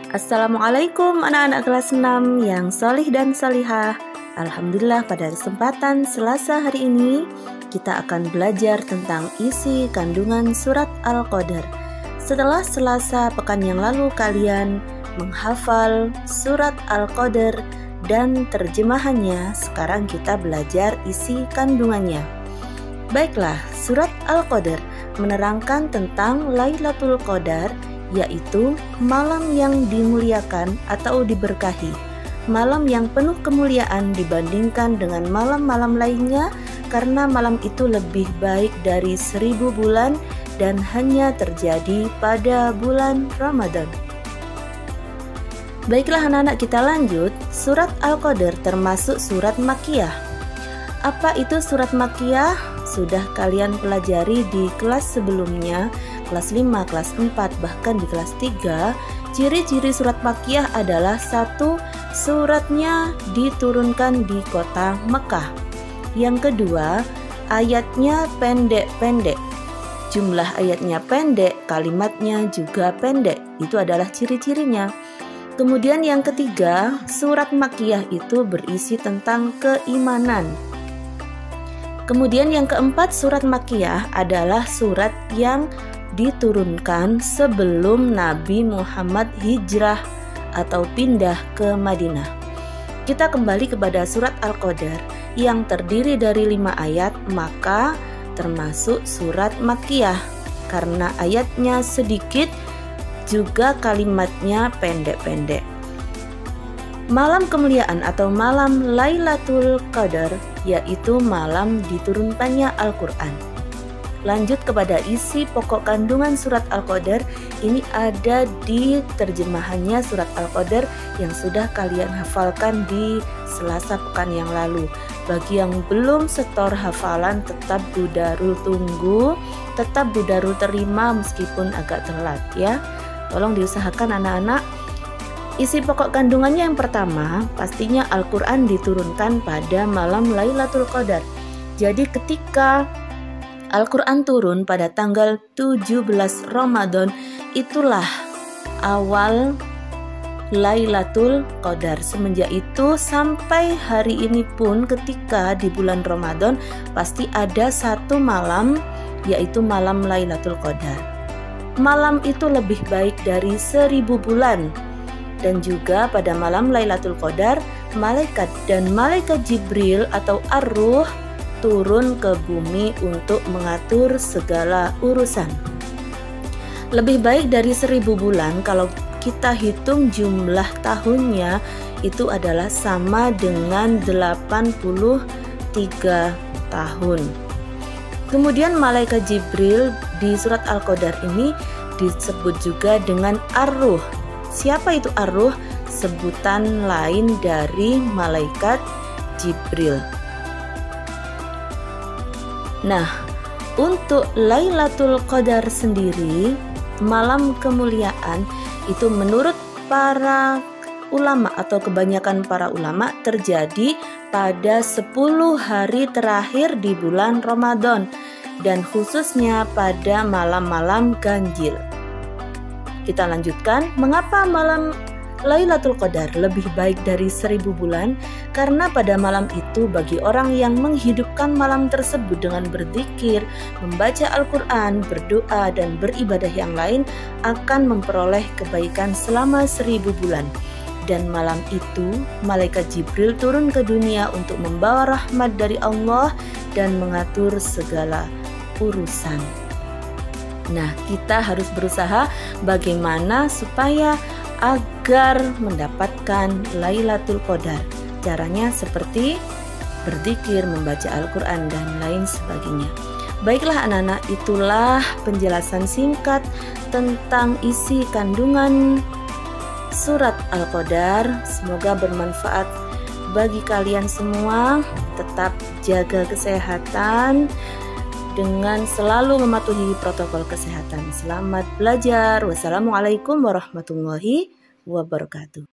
Assalamualaikum anak-anak kelas 6 yang solih dan solihah. Alhamdulillah pada kesempatan Selasa hari ini kita akan belajar tentang isi kandungan surat Al-Qadar. Setelah Selasa pekan yang lalu kalian menghafal surat Al-Qadar dan terjemahannya, sekarang kita belajar isi kandungannya. Baiklah, surat Al-Qadar menerangkan tentang Lailatul Qadar, yaitu malam yang dimuliakan atau diberkahi, malam yang penuh kemuliaan dibandingkan dengan malam-malam lainnya, karena malam itu lebih baik dari 1000 bulan dan hanya terjadi pada bulan Ramadan. Baiklah anak-anak, kita lanjut. Surat Al-Qadar termasuk surat Makkiyah. Apa itu surat Makkiyah? Sudah kalian pelajari di kelas sebelumnya, kelas 5, kelas 4, bahkan di kelas 3. Ciri-ciri surat Makkiyah adalah 1. Suratnya diturunkan di kota Mekah. Yang kedua, ayatnya pendek-pendek. Jumlah ayatnya pendek, kalimatnya juga pendek. Itu adalah ciri-cirinya. Kemudian yang ketiga, surat Makkiyah itu berisi tentang keimanan. Kemudian yang keempat, surat Makkiyah adalah surat yang diturunkan sebelum Nabi Muhammad hijrah atau pindah ke Madinah. Kita kembali kepada surat Al-Qadar yang terdiri dari 5 ayat, maka termasuk surat Makkiyah karena ayatnya sedikit, juga kalimatnya pendek-pendek. Malam kemuliaan atau malam Lailatul Qadar, yaitu malam diturunkannya Al-Quran. Lanjut kepada isi pokok kandungan surat Al-Qadar. Ini ada di terjemahannya surat Al-Qadar yang sudah kalian hafalkan di Selasa pekan yang lalu. Bagi yang belum setor hafalan, tetap Budarul tunggu, tetap Budarul terima meskipun agak telat ya. Tolong diusahakan anak-anak. Isi pokok kandungannya yang pertama, pastinya Al-Quran diturunkan pada malam Lailatul Qadar. Jadi ketika Al-Quran turun pada tanggal 17 Ramadan, itulah awal Lailatul Qadar. Semenjak itu sampai hari ini pun, ketika di bulan Ramadan pasti ada satu malam, yaitu malam Lailatul Qadar. Malam itu lebih baik dari 1000 bulan. Dan juga pada malam Lailatul Qadar, malaikat dan malaikat Jibril atau Ar-Ruh turun ke bumi untuk mengatur segala urusan. Lebih baik dari 1000 bulan, kalau kita hitung jumlah tahunnya, itu adalah sama dengan 83 tahun. Kemudian malaikat Jibril di surat Al-Qadar ini disebut juga dengan Ar-Ruh. Siapa itu Ar-Ruh? Sebutan lain dari malaikat Jibril. Nah, untuk Lailatul Qadar sendiri, malam kemuliaan itu menurut para ulama atau kebanyakan para ulama terjadi pada 10 hari terakhir di bulan Ramadan dan khususnya pada malam-malam ganjil. Kita lanjutkan, mengapa malam Lailatul Qadar lebih baik dari 1000 bulan? Karena pada malam itu bagi orang yang menghidupkan malam tersebut dengan berzikir, membaca Al-Quran, berdoa, dan beribadah yang lain akan memperoleh kebaikan selama 1000 bulan. Dan malam itu malaikat Jibril turun ke dunia untuk membawa rahmat dari Allah dan mengatur segala urusan. Nah, kita harus berusaha bagaimana supaya agar mendapatkan Lailatul Qadar. Caranya seperti berzikir, membaca Al-Quran, dan lain sebagainya. Baiklah anak-anak, itulah penjelasan singkat tentang isi kandungan surat Al-Qadar. Semoga bermanfaat bagi kalian semua. Tetap jaga kesehatan dengan selalu mematuhi protokol kesehatan. Selamat belajar. Wassalamualaikum warahmatullahi wabarakatuh.